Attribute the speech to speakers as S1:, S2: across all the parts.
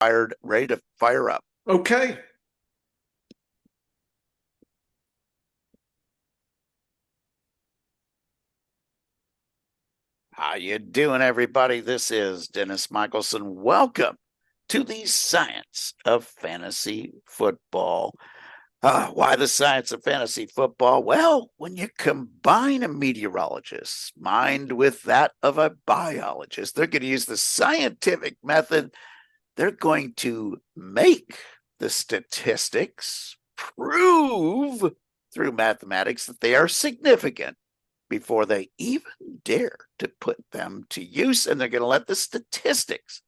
S1: ready to fire up.
S2: Okay.
S1: How you doing, everybody? This is Dennis Michelson. Welcome to the science of fantasy football. Why the science of fantasy football? Well, when you combine a meteorologist's mind with that of a biologist, they're going to use the scientific method. They're going to make the statistics prove through mathematics that they are significant before they even dare to put them to use. And they're going to let the statistics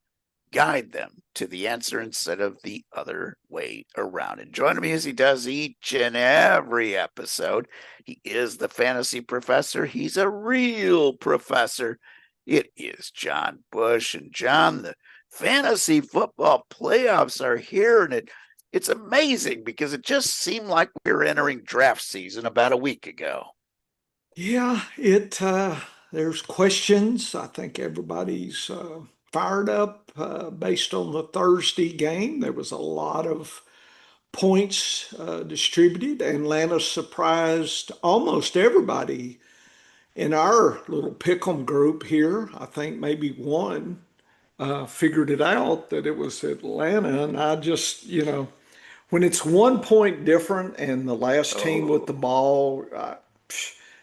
S1: guide them to the answer instead of the other way around. And joining me as he does each and every episode, he is the fantasy professor. He's a real professor. It is John Bush. And John, the fantasy football playoffs are here, and it's amazing because it just seemed like we were entering draft season about a week ago.
S2: Yeah, it there's questions. I think everybody's fired up based on the Thursday game. There was a lot of points distributed. Atlanta surprised almost everybody in our little pick'em group here. I think maybe one figured it out that it was Atlanta, and I just, when it's 1 point different and the last team with the
S1: Oh,
S2: ball,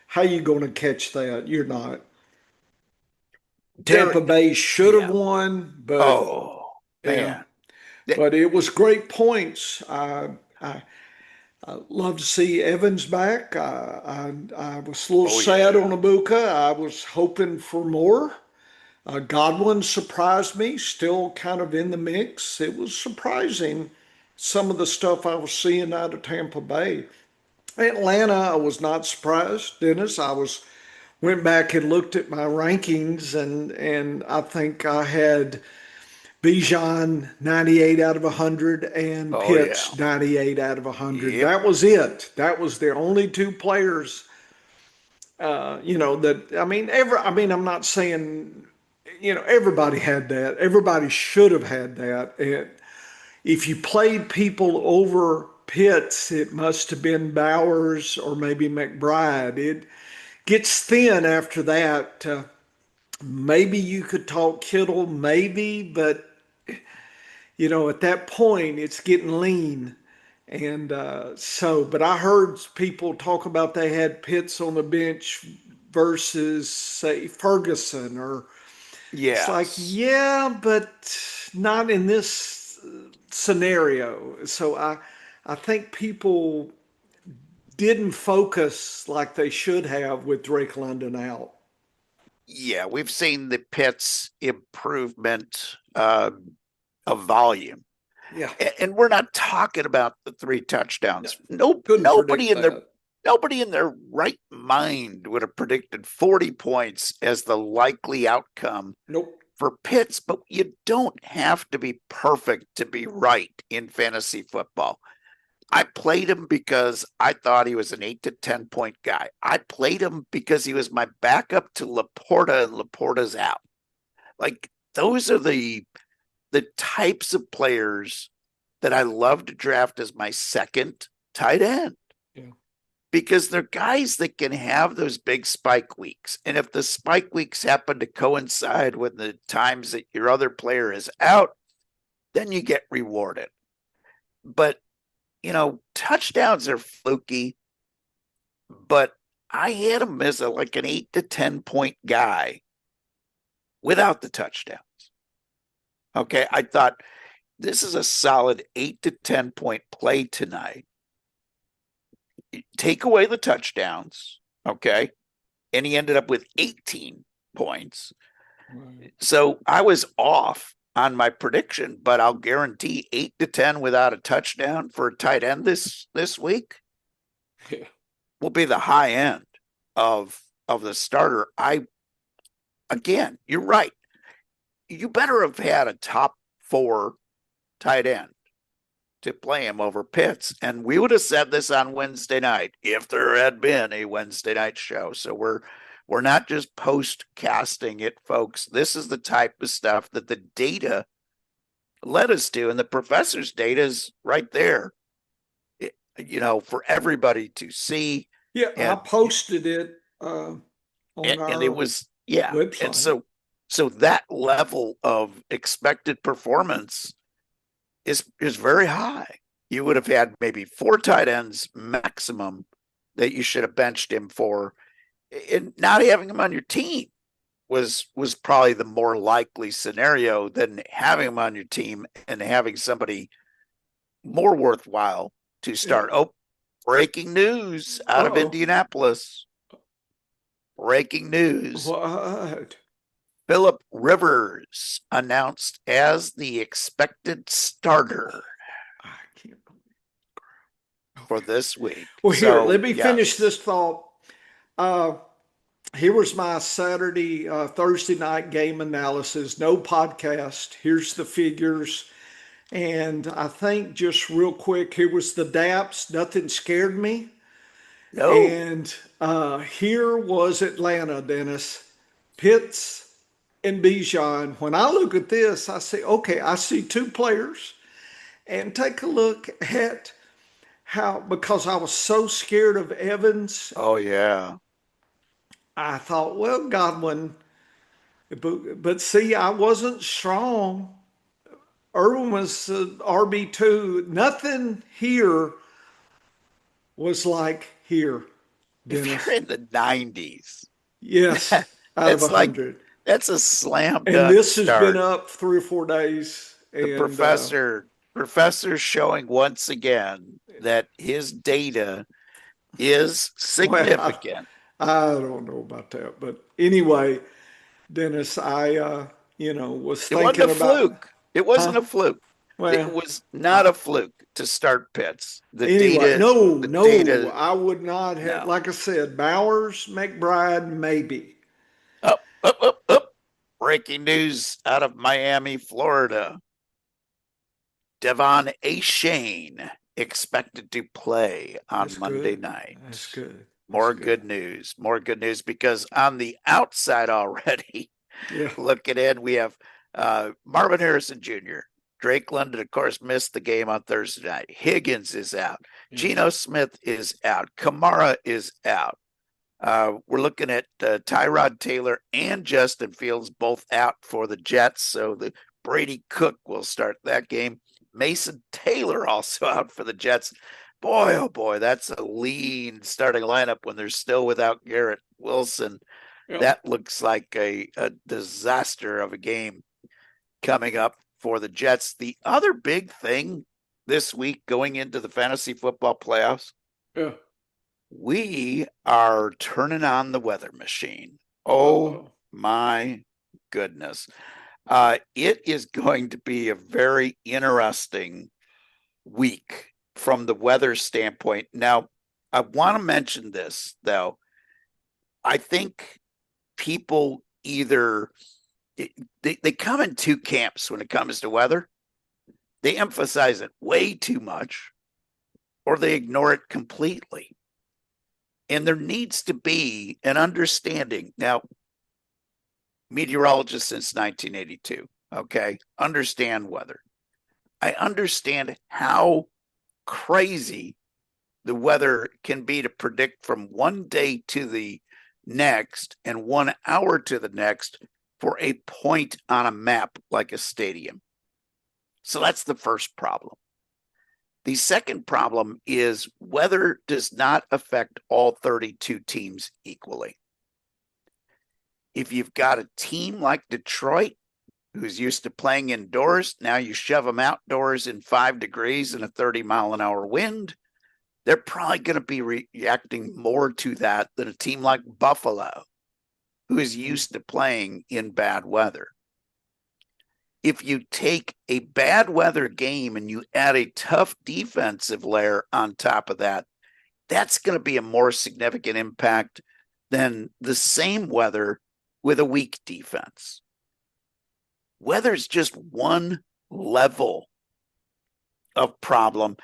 S2: how you going to catch that? You're not.
S1: there,
S2: Tampa Bay should have
S1: yeah.
S2: won, but
S1: Oh,
S2: yeah,
S1: man.
S2: but it was great points. I love to see Evans back. I was a little
S1: Oh,
S2: sad
S1: yeah.
S2: on Ibuka. I was hoping for more. Godwin surprised me, still kind of in the mix. It was surprising some of the stuff I was seeing out of Tampa Bay. Atlanta, I was not surprised, Dennis. I was went back and looked at my rankings, and I think I had Bijan 98 out of 100 and
S1: Oh, yeah.
S2: Pitts 98 out of 100.
S1: Yep.
S2: That was it. That was the only two players, that I'm not saying, everybody had that. Everybody should have had that. If you played people over Pitts, it must have been Bowers or maybe McBride. It gets thin after that. Maybe you could talk Kittle, maybe, but at that point, it's getting lean. And but I heard people talk about they had Pitts on the bench versus, say, Ferguson, or it's like,
S1: Yes.
S2: yeah, but not in this scenario. So I think people didn't focus like they should have with Drake London out.
S1: Yeah, we've seen the Pitts improvement of volume.
S2: Yeah,
S1: And we're not talking about the three
S2: yeah.
S1: touchdowns. No,
S2: Couldn't predict that.
S1: nobody in their right mind would have predicted 40 points as the likely outcome
S2: Nope.
S1: for Pitts, but you don't have to be perfect to be right in fantasy football. I played him because I thought he was an 8 to 10 point guy. I played him because he was my backup to Laporta, and Laporta's out. Like, those are the types of players that I love to draft as my second tight end,
S2: Yeah.
S1: because they're guys that can have those big spike weeks. And if the spike weeks happen to coincide with the times that your other player is out, then you get rewarded. But, touchdowns are fluky, but I had him as like an 8 to 10 point guy without the touchdowns. Okay. I thought this is a solid 8 to 10 point play tonight. Take away the touchdowns. Okay. And he ended up with 18 points.
S2: Right.
S1: So I was off on my prediction, but I'll guarantee 8 to 10 without a touchdown for a tight end this week
S2: Yeah.
S1: will be the high end of the starter. Again, you're right. You better have had a top four tight end to play him over Pitts. And we would have said this on Wednesday night if there had been a Wednesday night show. So we're not just post casting it, folks. This is the type of stuff that the data led us to. And the professor's data is right there, for everybody to see.
S2: Yeah, I
S1: And
S2: posted it on
S1: and it
S2: our
S1: was, yeah. And
S2: website.
S1: so that level of expected performance is very high. You would have had maybe 4 tight ends maximum that you should have benched him for, and not having him on your team was probably the more likely scenario than having him on your team and having somebody more worthwhile to start.
S2: Yeah.
S1: Oh, breaking news out of
S2: Uh-oh.
S1: Indianapolis. Breaking news.
S2: What?
S1: Philip Rivers announced as the expected starter
S2: I can't believe.
S1: for
S2: Okay.
S1: this week.
S2: Well, here,
S1: So,
S2: let me
S1: yeah.
S2: finish this thought. Uh, Here was my Saturday, Thursday night game analysis. No podcast. Here's the figures. And I think just real quick, here was the DAPS. Nothing scared me.
S1: No.
S2: And here was Atlanta, Dennis. Pitts and Bijan. When I look at this, I say, okay, I see 2 players. And take a look at how, because I was so scared of Evans,
S1: Oh, yeah.
S2: I thought, well, Godwin. But see, I wasn't strong. Irwin was RB2. Nothing here was like here,
S1: If
S2: Dennis.
S1: you're in the 90s,
S2: Yes, out of
S1: that's like,
S2: 100.
S1: that's a slam
S2: And
S1: dunk
S2: this has been
S1: start.
S2: up 3 or 4 days.
S1: The
S2: And
S1: professor showing once again that his data is
S2: well,
S1: significant.
S2: I don't know about that. But anyway, Dennis, I, was
S1: It wasn't a
S2: thinking about,
S1: fluke. It
S2: huh?
S1: wasn't a fluke. It
S2: Well,
S1: was not
S2: I,
S1: a fluke to start Pitts.
S2: anyway, no,
S1: The
S2: no,
S1: data,
S2: I would not have,
S1: no.
S2: like I said, Bowers, McBride, maybe.
S1: Up, up, up, up. Breaking news out of Miami, Florida. Devon Achane expected to play on
S2: That's
S1: Monday
S2: good.
S1: night.
S2: That's good. That's
S1: More
S2: good.
S1: good news. More good news because on the outside already,
S2: Yeah.
S1: looking in, we have Marvin Harrison Jr. Drake London, of course, missed the game on Thursday night. Higgins is out.
S2: Yeah.
S1: Geno Smith is out. Kamara is out. We're looking at Tyrod Taylor and Justin Fields both out for the Jets. So the Brady Cook will start that game. Mason Taylor also out for the Jets. Boy, oh boy, that's a lean starting lineup when they're still without Garrett Wilson.
S2: Yeah.
S1: That looks like a disaster of a game coming up for the Jets. The other big thing this week going into the fantasy football playoffs,
S2: Yeah.
S1: we are turning on the weather machine. Oh
S2: Uh-oh.
S1: my goodness. It is going to be a very interesting week from the weather standpoint. Now, I want to mention this, though. I think people either they come in 2 camps when it comes to weather. They emphasize it way too much, or they ignore it completely. And there needs to be an understanding. Now, meteorologist since 1982, okay, understand weather. I understand how crazy the weather can be to predict from one day to the next and 1 hour to the next for a point on a map like a stadium. So that's the first problem. The second problem is weather does not affect all 32 teams equally. If you've got a team like Detroit, who's used to playing indoors, now you shove them outdoors in 5 degrees and a 30-mile-an-hour wind, they're probably going to be reacting more to that than a team like Buffalo, who is used to playing in bad weather. If you take a bad weather game and you add a tough defensive layer on top of that, that's going to be a more significant impact than the same weather with a weak defense. Weather's just one level of problem.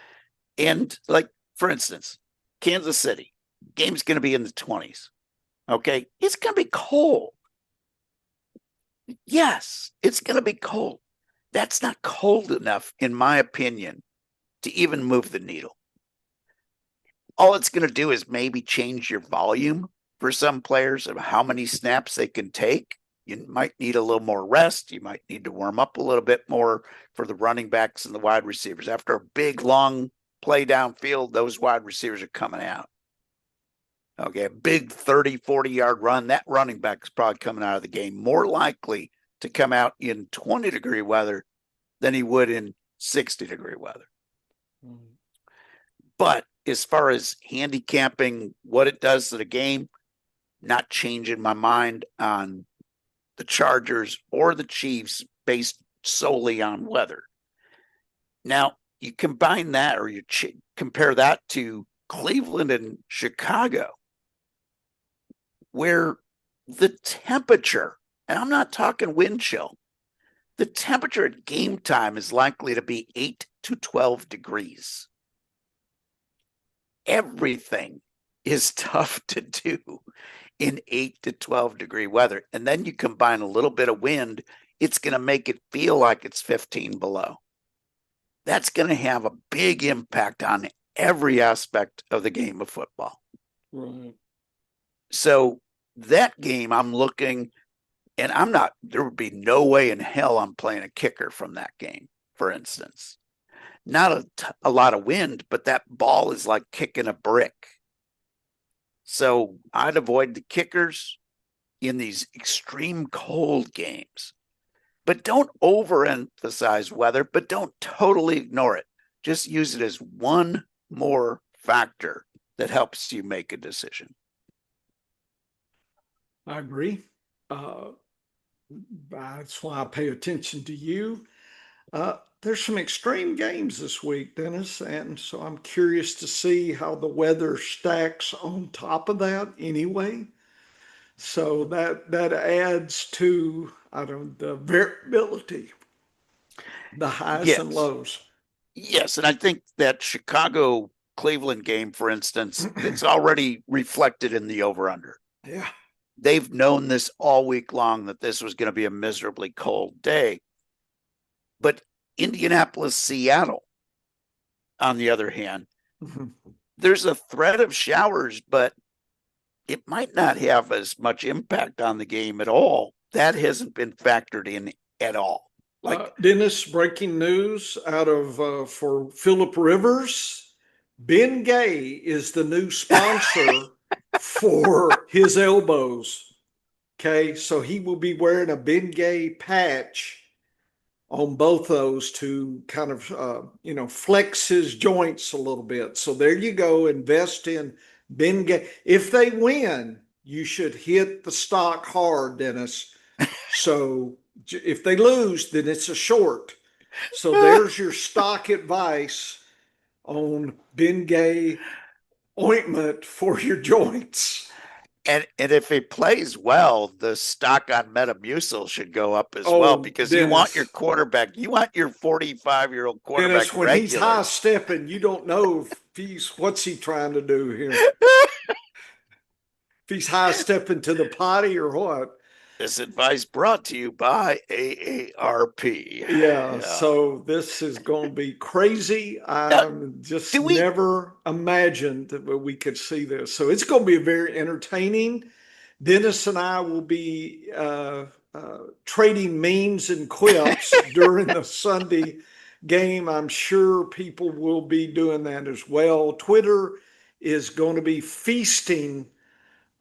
S1: And like, for instance, Kansas City, game's going to be in the 20s. Okay. It's going to be cold. Yes, it's going to be cold. That's not cold enough, in my opinion, to even move the needle. All it's going to do is maybe change your volume for some players of how many snaps they can take. You might need a little more rest. You might need to warm up a little bit more for the running backs and the wide receivers. After a big, long play downfield, those wide receivers are coming out. Okay, a big 30, 40-yard run, that running back is probably coming out of the game more likely to come out in 20-degree weather than he would in 60-degree weather. Mm-hmm. But as far as handicapping what it does to the game, not changing my mind on the Chargers or the Chiefs based solely on weather. Now, you combine that or you compare that to Cleveland and Chicago, where the temperature, and I'm not talking wind chill, the temperature at game time is likely to be 8 to 12 degrees. Everything is tough to do in 8 to 12 degree weather. And then you combine a little bit of wind, it's going to make it feel like it's 15 below. That's going to have a big impact on every aspect of the game of football.
S2: Right.
S1: So that game, I'm looking, and there would be no way in hell I'm playing a kicker from that game, for instance. Not a lot of wind, but that ball is like kicking a brick. So I'd avoid the kickers in these extreme cold games. But don't overemphasize weather, but don't totally ignore it. Just use it as one more factor that helps you make a decision.
S2: I agree. That's why I pay attention to you. There's some extreme games this week, Dennis, and so I'm curious to see how the weather stacks on top of that anyway. So that adds to, the variability, the highs and lows.
S1: Yes, and I think that Chicago Cleveland game, for instance, it's already reflected in the over-under.
S2: Yeah.
S1: They've known this all week long that this was going to be a miserably cold day. But Indianapolis, Seattle, on the other hand, there's a threat of showers, but it might not have as much impact on the game at all. That hasn't been factored in at all.
S2: Dennis, breaking news out of for Phillip Rivers. Ben Gay is the new sponsor for his elbows. Okay, so he will be wearing a Ben Gay patch on both those to kind of, flex his joints a little bit. So there you go, invest in Ben Gay. If they win, you should hit the stock hard, Dennis. So if they lose, then it's a short. So there's your stock advice on Ben Gay ointment for your joints.
S1: And if he plays well, the stock on Metamucil should go up as well, because Dennis, you want your quarterback, you want your 45-year-old quarterback.
S2: Dennis, when he's high stepping, you don't know if what's he trying to do here. If he's high stepping to the potty or what.
S1: This advice brought to you by AARP.
S2: Yeah, so this is going to be crazy. I just never imagined that we could see this. So it's going to be very entertaining. Dennis and I will be trading memes and quips during the Sunday game. I'm sure people will be doing that as well. Twitter is going to be feasting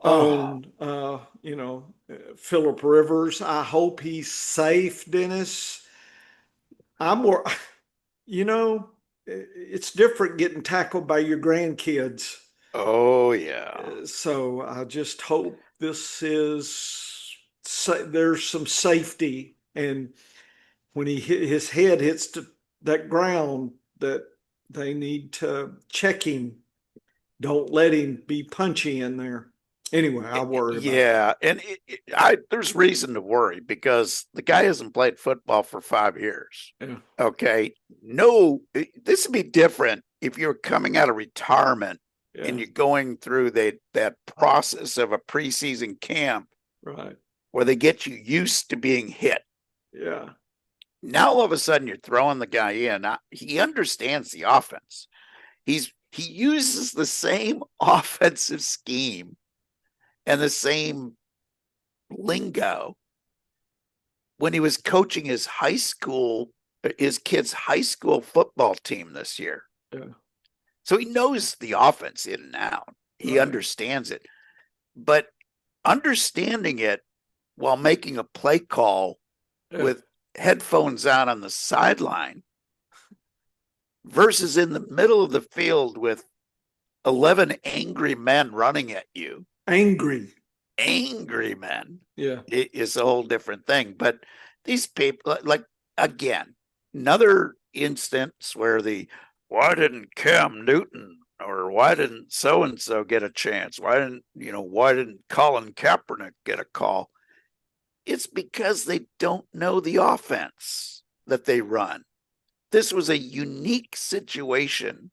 S2: on, Phillip Rivers. I hope he's safe, Dennis. It's different getting tackled by your grandkids.
S1: Oh, yeah.
S2: So I just hope there's some safety. And when his head hits that ground, that they need to check him. Don't let him be punchy in there. Anyway, I worry about it.
S1: Yeah, and there's reason to worry because the guy hasn't played football for 5 years.
S2: Yeah.
S1: Okay. No, this would be different if you're coming out of retirement and you're going through that process of a preseason camp,
S2: right,
S1: where they get you used to being hit.
S2: Yeah.
S1: Now all of a sudden you're throwing the guy in. He understands the offense. He uses the same offensive scheme and the same lingo when he was coaching his kid's high school football team this year.
S2: Yeah.
S1: So he knows the offense in and out. He understands it. But understanding it while making a play call with headphones on the sideline versus in the middle of the field with 11 angry men running at you. Angry men.
S2: Yeah.
S1: It is a whole different thing. But these people, like, again, another instance where why didn't Cam Newton or why didn't so-and-so get a chance? Why didn't Colin Kaepernick get a call? It's because they don't know the offense that they run. This was a unique situation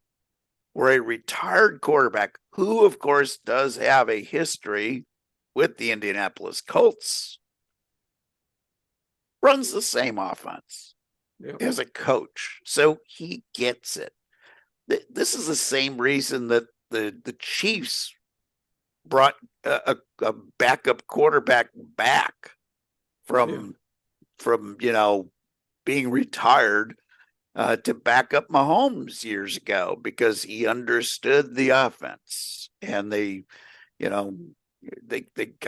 S1: where a retired quarterback, who of course does have a history with the Indianapolis Colts, runs the same offense as a coach. So he gets it. This is the same reason that the Chiefs brought a backup quarterback back from being retired to back up Mahomes years ago because he understood the offense, and they got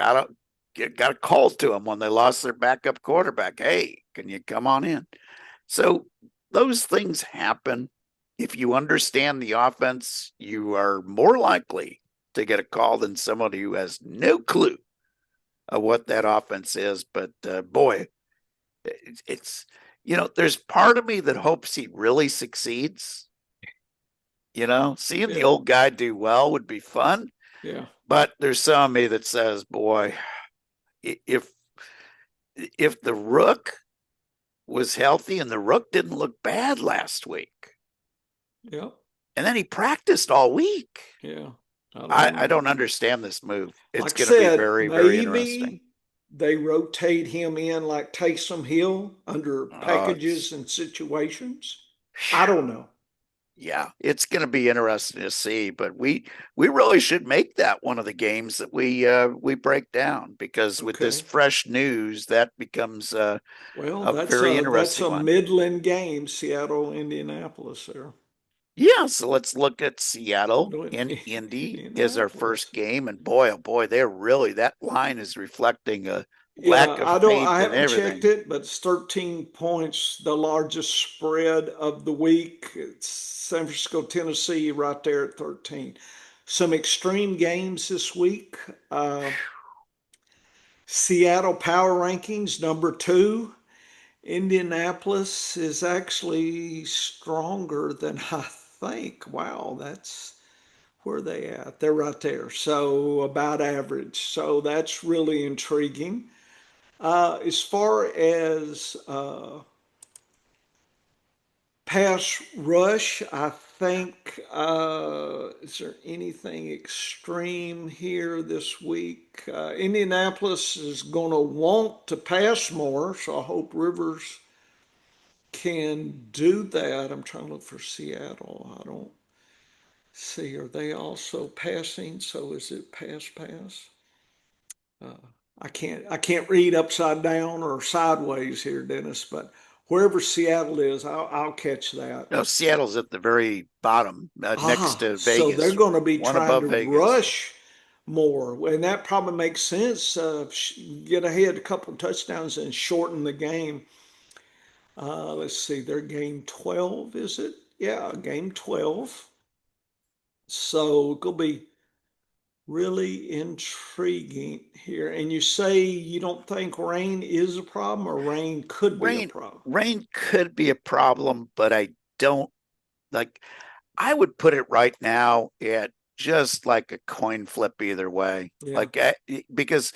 S1: a call to him when they lost their backup quarterback. Hey, can you come on in? So those things happen. If you understand the offense, you are more likely to get a call than somebody who has no clue of what that offense is. But boy, it's there's part of me that hopes he really succeeds. Seeing the old guy do well would be fun.
S2: Yeah.
S1: But there's some of me that says, boy, if the Rook was healthy, and the Rook didn't look bad last week.
S2: Yeah.
S1: And then he practiced all week.
S2: Yeah.
S1: I don't understand this move. It's
S2: like
S1: going to be very, very interesting.
S2: They rotate him in like Taysom Hill under packages and situations. I don't know.
S1: Yeah, it's going to be interesting to see, but we really should make that one of the games that we break down, because with this fresh news, that becomes a very interesting
S2: that's a
S1: one.
S2: Midland game, Seattle, Indianapolis there.
S1: Yeah, so let's look at Seattle and Indy as our first game, and boy, oh boy, that line is reflecting a lack of faith
S2: I
S1: in
S2: haven't
S1: everything.
S2: checked it, but it's 13 points, the largest spread of the week. It's San Francisco, Tennessee, right there at 13. Some extreme games this week. Seattle Power Rankings, number 2. Indianapolis is actually stronger than I think. Wow, that's where they at. They're right there. So about average. So that's really intriguing. As far as pass rush, I think, is there anything extreme here this week? Indianapolis is going to want to pass more, so I hope Rivers can do that. I'm trying to look for Seattle. I don't see. Are they also passing? So is it pass? I can't read upside down or sideways here, Dennis, but wherever Seattle is, I'll catch that.
S1: No, Seattle's at the very bottom, next to Vegas.
S2: So they're going to be trying to
S1: Vegas.
S2: rush more, and that probably makes sense. Get ahead a couple of touchdowns and shorten the game. Let's see, they're game 12, is it? Yeah, game 12. So it'll be really intriguing here. And you say you don't think rain is a problem, or rain could be a problem?
S1: Rain could be a problem, but I don't I would put it right now at just like a coin flip either way.
S2: Yeah.
S1: Because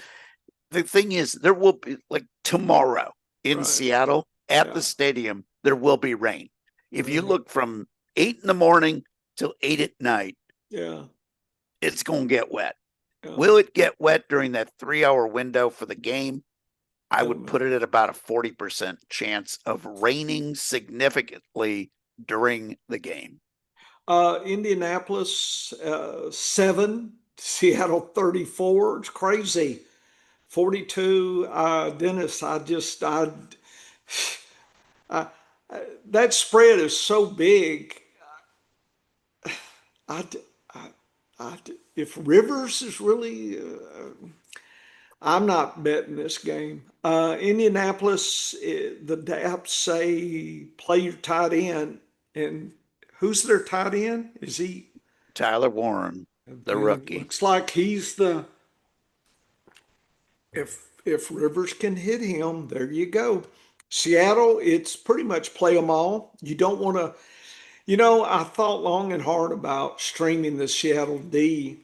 S1: the thing is, there will be, like tomorrow in Seattle at the stadium, there will be rain. If you look from 8 in the morning till 8 at night, it's going to get wet. Will it get wet during that 3-hour window for the game? I would put it at about a 40% chance of raining significantly during the game.
S2: Indianapolis 7, Seattle 34. It's crazy. 42. Dennis, I, that spread is so big. I, I, if Rivers is really, I'm not betting this game. Indianapolis, the DAPs say play your tight end, and who's their tight end? Is he?
S1: Tyler Warren, the rookie.
S2: Looks like he's the. If Rivers can hit him, there you go. Seattle, it's pretty much play them all. You don't want to. I thought long and hard about streaming the Seattle D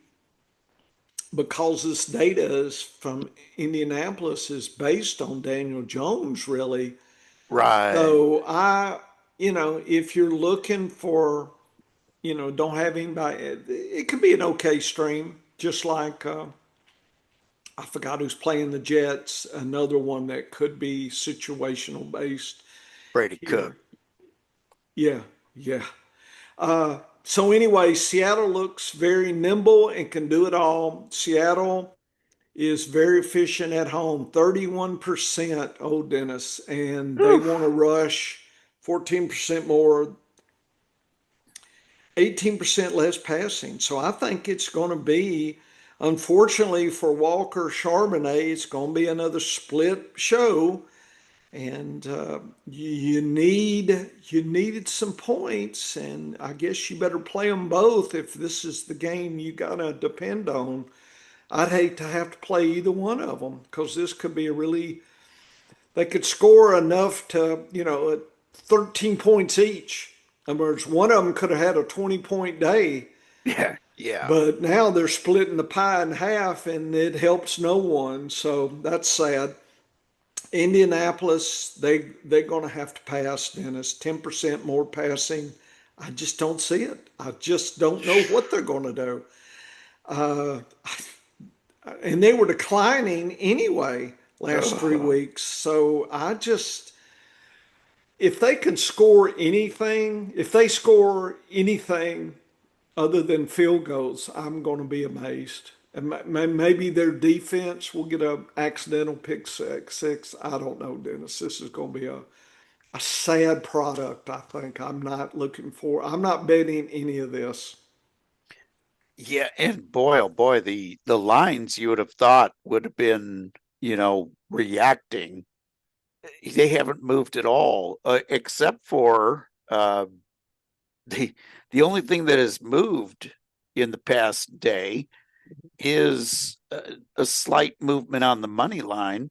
S2: because this data is from Indianapolis is based on Daniel Jones, really.
S1: Right.
S2: So if you're looking for, don't have anybody, it could be an okay stream, just like I forgot who's playing the Jets, another one that could be situational based
S1: Brady Cook.
S2: here. Yeah, yeah. So anyway, Seattle looks very nimble and can do it all. Seattle is very efficient at home, 31%, old Dennis, and they want to rush 14% more, 18% less passing. So I think it's going to be, unfortunately for Walker Charbonnet, it's going to be another split show. And you needed some points, and I guess you better play them both if this is the game you gotta depend on. I'd hate to have to play either one of them because this could be they could score enough to, 13 points each. In other words, one of them could have had a 20-point day,
S1: Yeah. Yeah.
S2: but now they're splitting the pie in half and it helps no one. So that's sad. Indianapolis, they're going to have to pass, Dennis. 10% more passing. I just don't see it. I just don't know what they're going to do. Uh, and they were declining anyway last 3 weeks. So if they can score anything, if they score anything other than field goals, I'm going to be amazed. And maybe their defense will get an accidental pick six. I don't know, Dennis. This is going to be a sad product, I think. I'm not betting any of this.
S1: Yeah, and boy, oh boy, the lines you would have thought would have been, reacting. They haven't moved at all, except for the the only thing that has moved in the past day is a slight movement on the money line.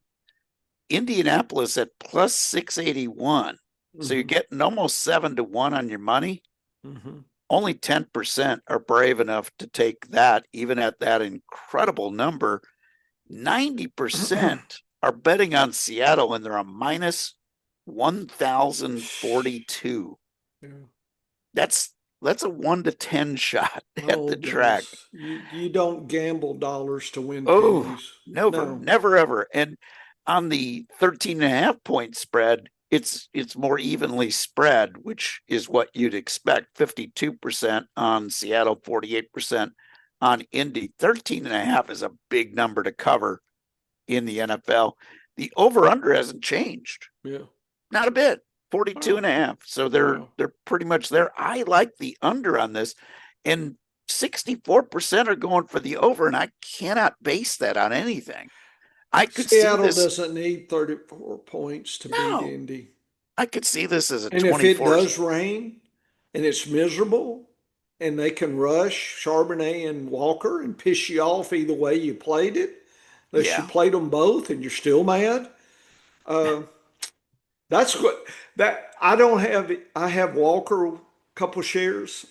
S1: Indianapolis at plus 681. So you're getting almost 7-1 on your money.
S2: Mm-hmm.
S1: Only 10% are brave enough to take that, even at that incredible number. 90% are betting on Seattle, and they're a minus 1,042.
S2: Yeah.
S1: That's a 1 to 10 shot at the track.
S2: You don't gamble dollars to win
S1: pennies.
S2: No.
S1: Never ever. And on the 13.5-point spread, it's more evenly spread, which is what you'd expect. 52% on Seattle, 48% on Indy. 13.5 is a big number to cover in the NFL. The over-under hasn't changed.
S2: Yeah.
S1: Not a bit. 42.5. So they're pretty much there. I like the under on this. And 64% are going for the over, and I cannot base that on anything. I could
S2: Seattle
S1: see this.
S2: Doesn't need 34 points to beat Indy.
S1: I could see this as a
S2: and
S1: 24.
S2: if it does rain and it's miserable and they can rush Charbonnet and Walker and piss you off either way you played it, unless you played them both and you're still mad. That's what that I don't have. I have Walker a couple shares.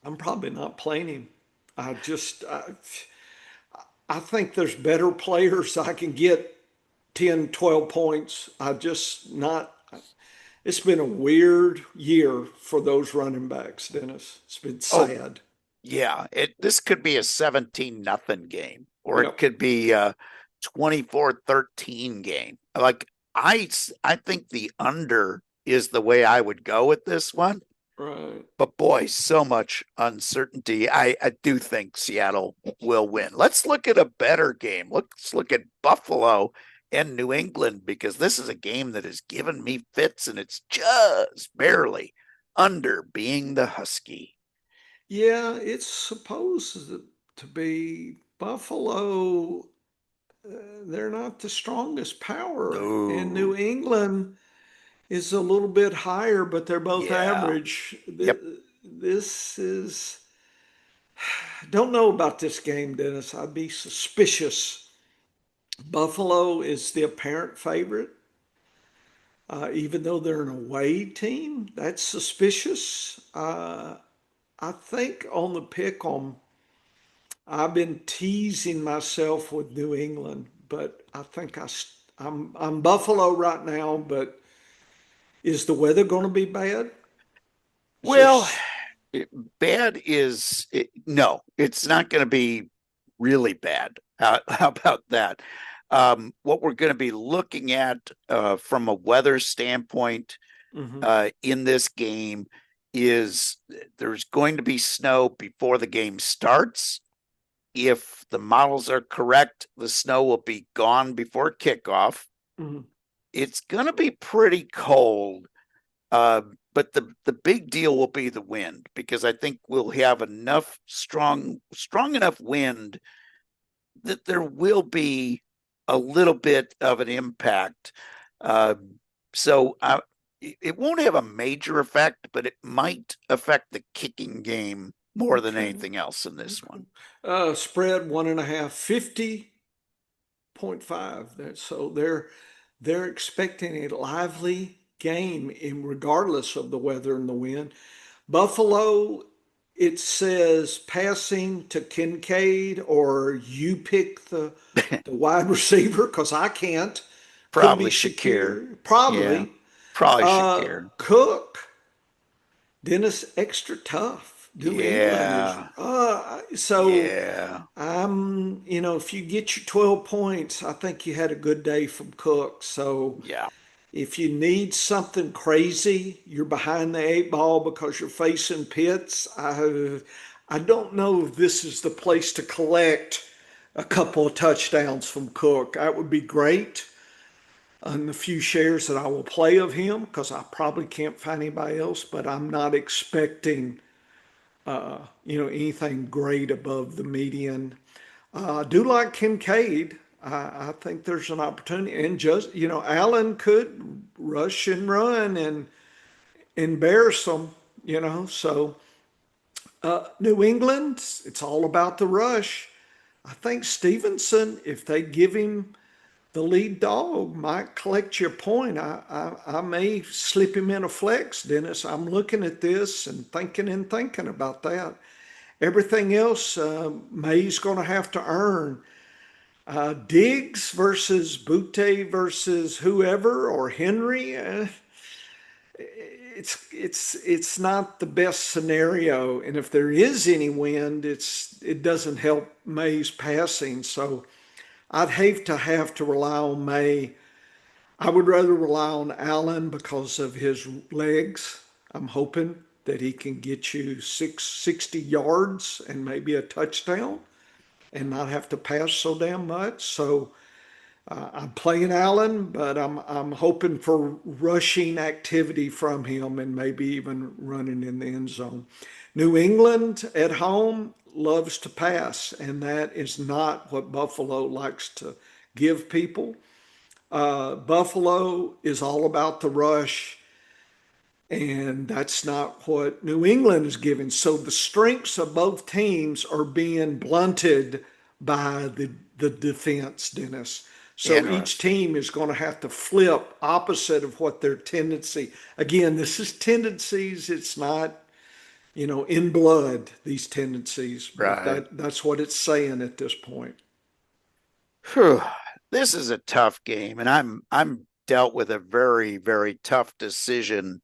S2: I'm probably not playing him. I think there's better players I can get 10, 12 points. It's been a weird year for those running backs, Dennis. It's been sad.
S1: Yeah, this could be a 17-0 game, or it could be a 24-13 game. like I think the under is the way I would go with this one.
S2: Right.
S1: But boy, so much uncertainty. I do think Seattle will win. Let's look at a better game. Let's look at Buffalo and New England, because this is a game that has given me fits, and it's just barely under being the Husky.
S2: Yeah, it's supposed to be Buffalo. They're not the strongest power, and New
S1: No.
S2: England is a little bit higher, but they're both
S1: Yeah.
S2: average.
S1: Yep.
S2: This is, don't know about this game, Dennis. I'd be suspicious. Buffalo is the apparent favorite, even though they're an away team. That's suspicious. I think on the pick 'em, I've been teasing myself with New England, but I think I'm Buffalo right now. But is the weather going to be bad? Is there
S1: Well, bad is no, it's not going to be really bad. How about that? What we're going to be looking at from a weather standpoint
S2: Mhm.
S1: in this game is there's going to be snow before the game starts. If the models are correct, the snow will be gone before kickoff.
S2: Mhm.
S1: It's going to be pretty cold. Uh, but the big deal will be the wind, because I think we'll have enough strong enough wind that there will be a little bit of an impact. Uh, so it won't have a major effect, but it might affect the kicking game more than
S2: Okay.
S1: anything else in this
S2: Okay.
S1: one.
S2: Spread 1.5, 50.5. So they're expecting a lively game in regardless of the weather and the wind. Buffalo, it says passing to Kincaid, or you pick the wide receiver because I can't. Could be
S1: Probably Shakir.
S2: Shakir,
S1: Yeah,
S2: probably.
S1: probably Shakir.
S2: Cook, Dennis, extra tough. New England is
S1: Yeah,
S2: so.
S1: yeah,
S2: If you get your 12 points, I think you had a good day from Cook. So
S1: yeah.
S2: if you need something crazy, you're behind the eight ball because you're facing Pitts. I don't know if this is the place to collect a couple of touchdowns from Cook. That would be great on the few shares that I will play of him because I probably can't find anybody else, but I'm not expecting anything great above the median. I do like Kincaid. I think there's an opportunity, and just Allen could rush and run and embarrass them. So New England, it's all about the rush. I think Stevenson, if they give him the lead dog, might collect your point. I may slip him in a flex, Dennis. I'm looking at this and thinking about that. Everything else, May's going to have to earn. Diggs versus Butte versus whoever or Henry. It's not the best scenario, and if there is any wind, it doesn't help May's passing. So I'd hate to have to rely on May. I would rather rely on Allen because of his legs. I'm hoping that he can get you 60 yards and maybe a touchdown and not have to pass so damn much. So I'm playing Allen, but I'm hoping for rushing activity from him and maybe even running in the end zone. New England at home loves to pass, and that is not what Buffalo likes to give people. Buffalo is all about the rush, and that's not what New England is giving. So the strengths of both teams are being blunted by the defense, Dennis. So each
S1: Interesting.
S2: team is going to have to flip opposite of what their tendency. Again, this is tendencies. It's not, in blood, these tendencies, but
S1: Right.
S2: that's what it's saying at this point.
S1: Whew. This is a tough game, and I'm dealt with a very, very tough decision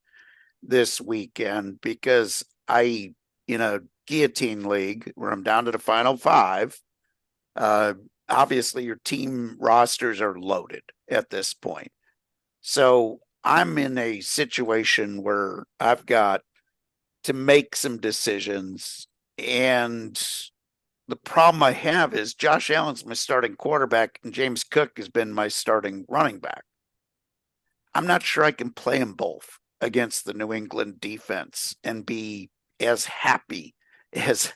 S1: this weekend, because in a guillotine league where I'm down to the final five, uh, obviously your team rosters are loaded at this point. So I'm in a situation where I've got to make some decisions. And the problem I have is Josh Allen's my starting quarterback and James Cook has been my starting running back. I'm not sure I can play them both against the New England defense and be as happy as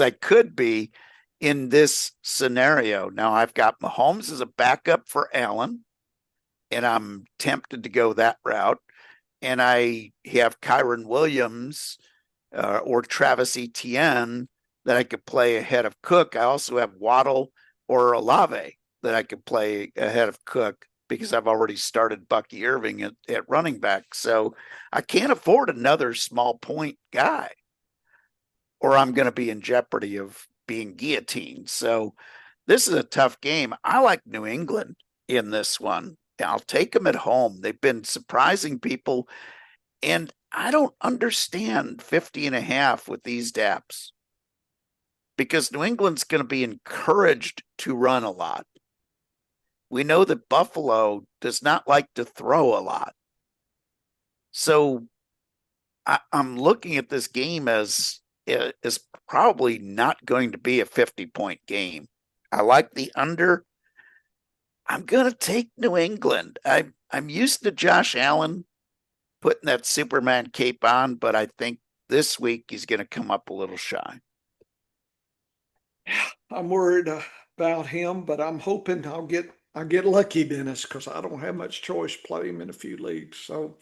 S1: I could be in this scenario. Now I've got Mahomes as a backup for Allen, and I'm tempted to go that route. And I have Kyron Williams or Travis Etienne that I could play ahead of Cook. I also have Waddle or Olave that I could play ahead of Cook because I've already started Bucky Irving at running back. So I can't afford another small point guy, or I'm going to be in jeopardy of being guillotined. So this is a tough game. I like New England in this one. I'll take them at home. They've been surprising people. And I don't understand 50.5 with these DAPs because New England's going to be encouraged to run a lot. We know that Buffalo does not like to throw a lot. So I'm looking at this game as probably not going to be a 50-point game. I like the under. I'm going to take New England. I'm used to Josh Allen putting that Superman cape on, but I think this week he's going to come up a little shy.
S2: I'm worried about him, but I'm hoping I'll get lucky, Dennis, because I don't have much choice. Play him in a few leagues, so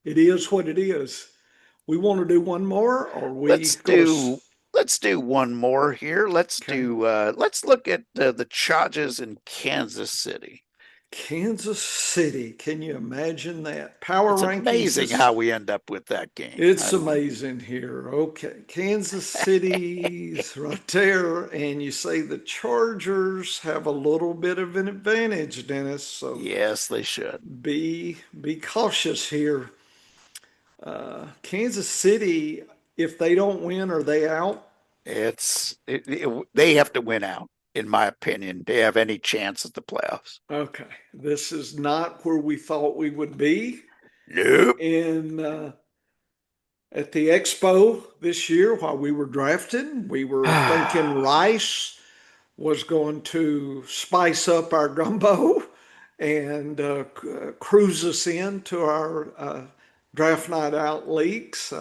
S2: it is what it is. We want to do one more, or we
S1: Let's
S2: go to
S1: do one more here. Let's
S2: okay.
S1: let's look at the Chargers in Kansas City.
S2: Kansas City. Can you imagine that? Power
S1: It's
S2: rankings
S1: amazing how we end up with that game.
S2: it's amazing here. Okay. Kansas City's right there. And you say the Chargers have a little bit of an advantage, Dennis. So
S1: Yes, they should.
S2: be cautious here. Kansas City, if they don't win, are they out?
S1: They have to win out, in my opinion, to have any chance at the playoffs.
S2: Okay. This is not where we thought we would be.
S1: Nope.
S2: In at the expo this year while we were drafting. We were thinking Rice was going to spice up our gumbo and cruise us into our draft night out leagues.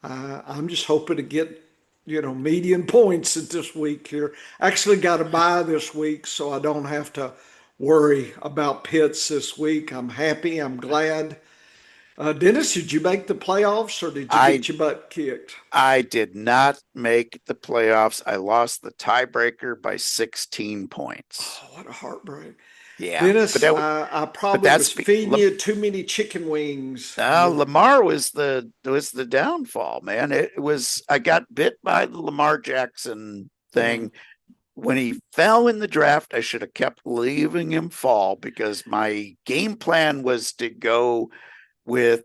S2: I'm just hoping to get median points at this week here. Actually got a bye this week, so I don't have to worry about Pitts this week. I'm happy. I'm glad. Dennis, did you make the playoffs or did you
S1: I
S2: get your butt kicked?
S1: I did not make the playoffs. I lost the tiebreaker by 16 points.
S2: Oh, what a heartbreak.
S1: Yeah,
S2: Dennis, I
S1: but
S2: probably
S1: that's
S2: was feeding you too many chicken wings.
S1: Lamar was the downfall, man. It was I got bit by the Lamar Jackson
S2: Yeah,
S1: thing. When he fell in the draft, I should have kept leaving him fall because my game plan was to go with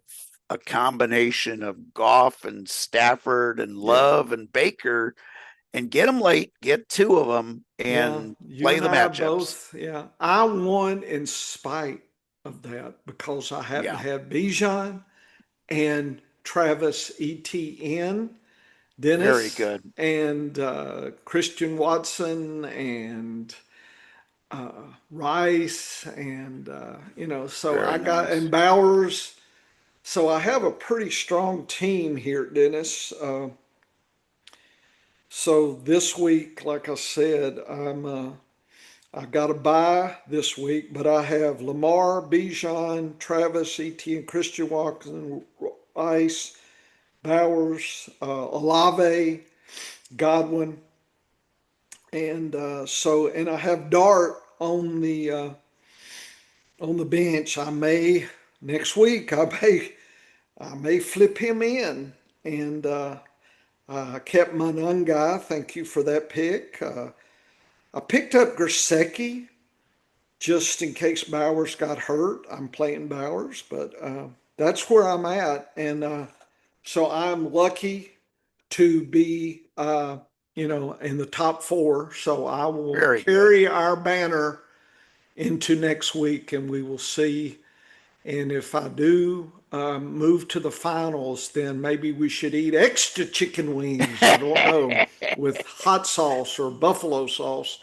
S1: a combination of Goff and Stafford and
S2: yeah,
S1: Love and Baker and get them late, get two of them,
S2: yeah.
S1: and
S2: You
S1: play
S2: and
S1: the
S2: I
S1: matchups.
S2: both, yeah. I won in spite of that because I happen to
S1: Yeah,
S2: have Bijan and Travis Etienne,
S1: very
S2: Dennis,
S1: good.
S2: and Christian Watson and Rice and so I
S1: Very
S2: got and
S1: nice.
S2: Bowers. So I have a pretty strong team here, Dennis. So this week, like I said, I got a bye this week, but I have Lamar, Bijan, Travis, Etienne, Christian Watson, Rice, Bowers, Olave, Godwin, and and I have Dart on the bench. I may next week. I may flip him in, and I kept Manunga. Thank you for that pick. I picked up Gersecki just in case Bowers got hurt. I'm playing Bowers, but that's where I'm at, and so I'm lucky to be in the top four. So I will
S1: Very good.
S2: carry our banner into next week and we will see. And if I do move to the finals, then maybe we should eat extra chicken wings. I don't know, with hot sauce or buffalo sauce.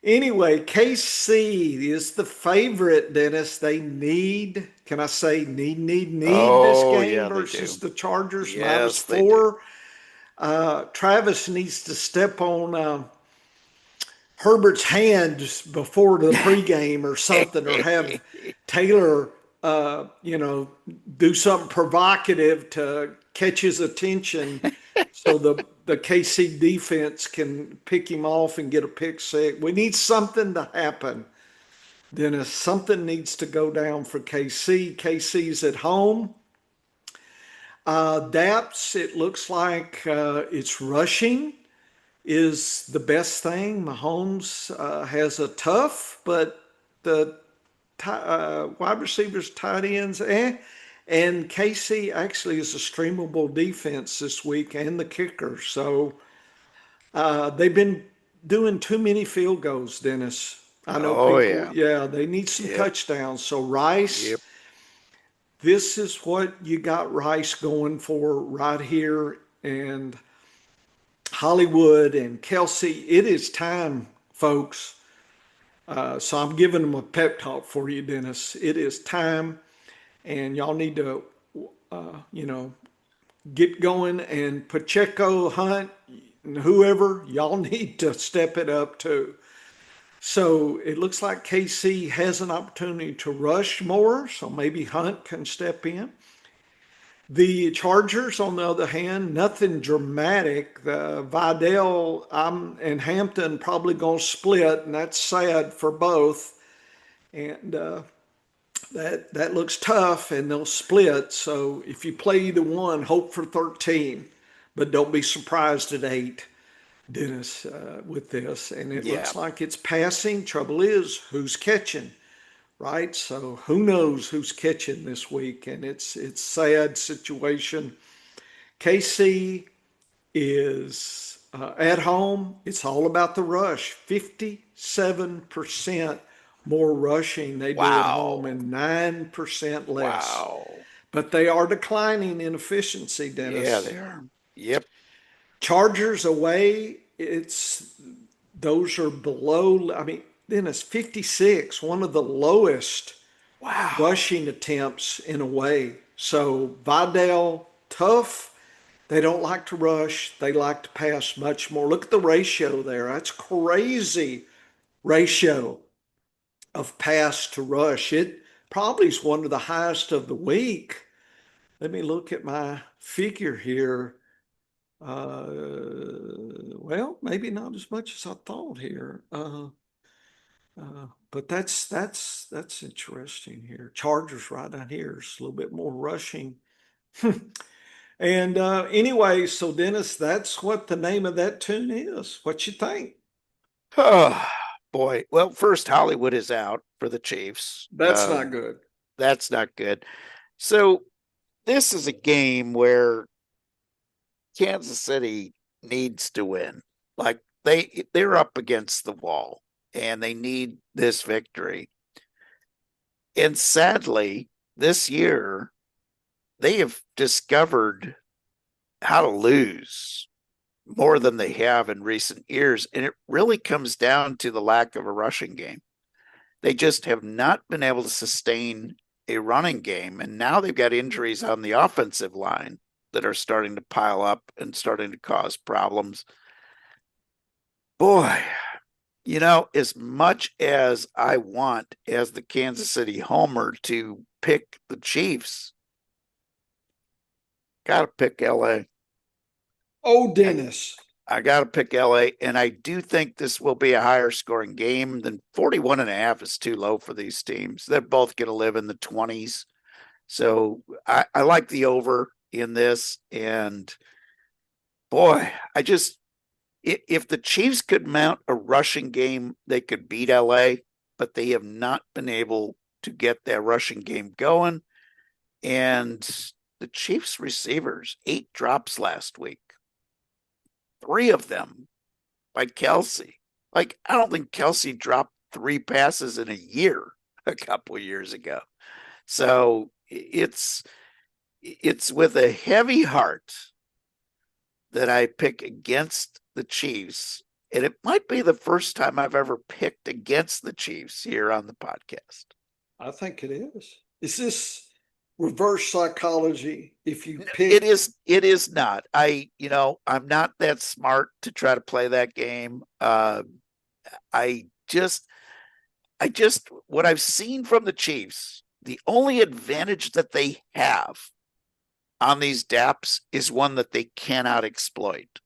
S2: Anyway, KC is the favorite, Dennis. They need, can I say, need this
S1: Oh,
S2: game
S1: yeah, they
S2: versus
S1: do.
S2: the Chargers, minus
S1: Yes, they do.
S2: four. Travis needs to step on Herbert's hands before the pregame or something, or have Taylor, do something provocative to catch his attention so the KC defense can pick him off and get a pick six. We need something to happen, Dennis. Something needs to go down for KC. KC's at home. Daps, it looks like it's rushing is the best thing. Mahomes has a tough, but the wide receivers, tight ends, and KC actually is a streamable defense this week and the kicker. So they've been doing too many field goals, Dennis. I know
S1: Oh,
S2: people,
S1: yeah.
S2: yeah, they need some
S1: Yep.
S2: touchdowns. So Rice,
S1: Yep.
S2: this is what you got Rice going for right here. And Hollywood and Kelsey, it is time, folks. So I'm giving them a pep talk for you, Dennis. It is time, and y'all need to, you know, get going. And Pacheco, Hunt, and whoever, y'all need to step it up too. So it looks like KC has an opportunity to rush more, so maybe Hunt can step in. The Chargers, on the other hand, nothing dramatic. The Vidal and Hampton probably going to split, and that's sad for both. And that looks tough, and they'll split. So if you play either one, hope for 13, but don't be surprised at 8, Dennis, with this. And it
S1: Yeah.
S2: looks like it's passing. Trouble is, who's catching? Right? So who knows who's catching this week? And it's sad situation. KC is at home. It's all about the rush. 57% more rushing they do at home
S1: Wow.
S2: and 9% less.
S1: Wow.
S2: But they are declining in efficiency,
S1: Yeah,
S2: Dennis.
S1: they are. Yep.
S2: Chargers away, it's those are below. I mean, Dennis, 56, one of the lowest
S1: Wow.
S2: rushing attempts in a way. So Vidal, tough. They don't like to rush. They like to pass much more. Look at the ratio there. That's crazy ratio of pass to rush. It probably is one of the highest of the week. Let me look at my figure here. Well, maybe not as much as I thought here. But that's interesting here. Chargers right down here is a little bit more rushing. And anyway, so Dennis, that's what the name of that tune is. What you think?
S1: Oh, boy. Well, first, Hollywood is out for the Chiefs.
S2: That's not good.
S1: That's not good. So this is a game where Kansas City needs to win. Like they're up against the wall and they need this victory. And sadly, this year they have discovered how to lose more than they have in recent years. And it really comes down to the lack of a rushing game. They just have not been able to sustain a running game. And now they've got injuries on the offensive line that are starting to pile up and starting to cause problems. Boy, as much as I want as the Kansas City homer to pick the Chiefs, got to pick LA.
S2: Oh, Dennis.
S1: I got to pick LA, and I do think this will be a higher scoring game than 41.5 is too low for these teams. They're both going to live in the 20s. So I like the over in this. And boy, if the Chiefs could mount a rushing game, they could beat LA, but they have not been able to get that rushing game going. And the Chiefs receivers, 8 drops last week. 3 of them by Kelsey. Like, I don't think Kelsey dropped 3 passes in a year a couple of years ago. So it's with a heavy heart that I pick against the Chiefs. And it might be the first time I've ever picked against the Chiefs here on the podcast.
S2: I think it is. Is this reverse psychology? If you pick,
S1: it is not. I'm not that smart to try to play that game. I just what I've seen from the Chiefs, the only advantage that they have on these DAPs is one that they cannot exploit.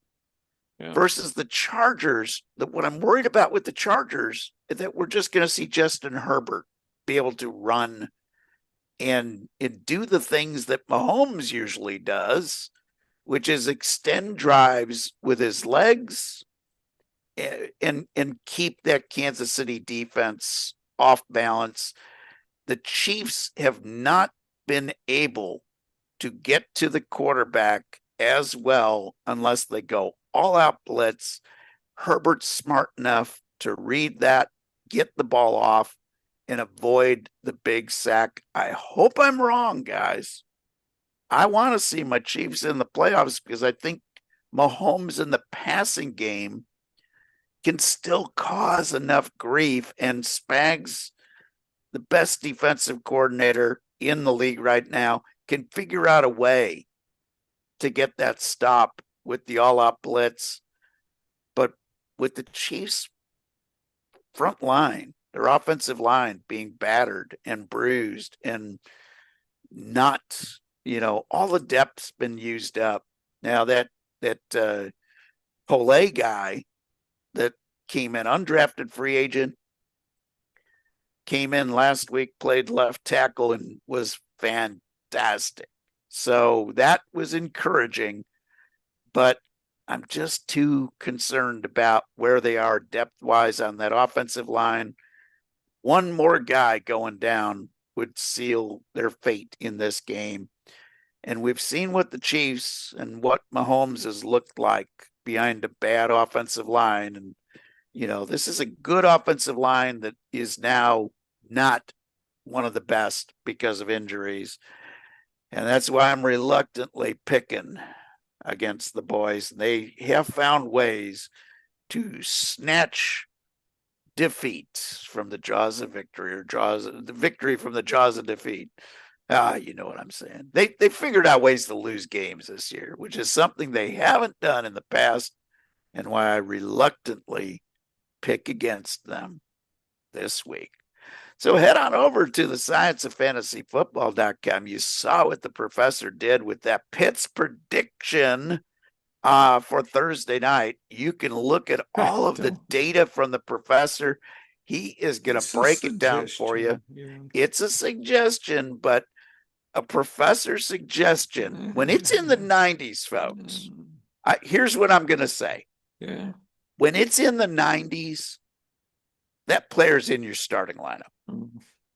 S1: Yeah. Versus the Chargers, what I'm worried about with the Chargers is that we're just going to see Justin Herbert be able to run and do the things that Mahomes usually does, which is extend drives with his legs and keep that Kansas City defense off balance. The Chiefs have not been able to get to the quarterback as well unless they go all out blitz. Herbert's smart enough to read that, get the ball off, and avoid the big sack. I hope I'm wrong, guys. I want to see my Chiefs in the playoffs because I think Mahomes in the passing game can still cause enough grief, and Spags, the best defensive coordinator in the league right now, can figure out a way to get that stop with the all-out blitz. But with the Chiefs front line, their offensive line being battered and bruised and not, all the depth's been used up. Now that Polay guy that came in, undrafted free agent, came in last week, played left tackle and was fantastic. So that was encouraging, but I'm just too concerned about where they are depth-wise on that offensive line. One more guy going down would seal their fate in this game. And we've seen what the Chiefs and what Mahomes has looked like behind a bad offensive line. And, this is a good offensive line that is now not one of the best because of injuries. And that's why I'm reluctantly picking against the boys. They have found ways to snatch defeat from the jaws of victory, or the victory from the jaws of defeat. You know what I'm saying. They figured out ways to lose games this year, which is something they haven't done in the past, and why I reluctantly pick against them this week. So head on over to the scienceoffantasyfootball.com. You saw what the professor did with that Pitts prediction for Thursday night. You can look at all of the data from the professor. He is going to break it down for you. Yeah. It's a suggestion, but a professor suggestion, when it's in the 90s, folks, here's what I'm going to say. Yeah. When it's in the 90s, that player's in your starting lineup.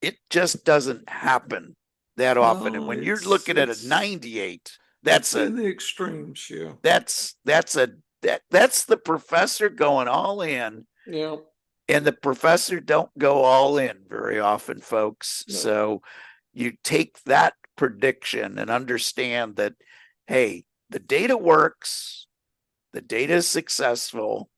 S1: It just doesn't happen that often. And when you're looking at a 98, that's
S2: in the extremes. Yeah.
S1: That's the professor going all in.
S2: Yeah.
S1: And the professor don't go all in very often, folks. No. So you take that prediction and understand that, hey, the data works, the data is successful,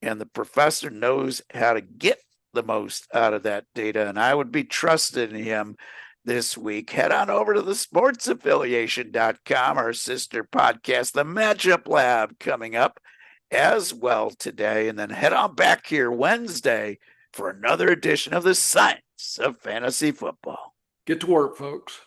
S1: and the professor knows how to get the most out of that data. And I would be trusted in him this week. Head on over to the sportsaffiliation.com, our sister podcast, the Matchup Lab, coming up as well today. And then head on back here Wednesday for another edition of the Science of Fantasy Football.
S2: Get to work, folks.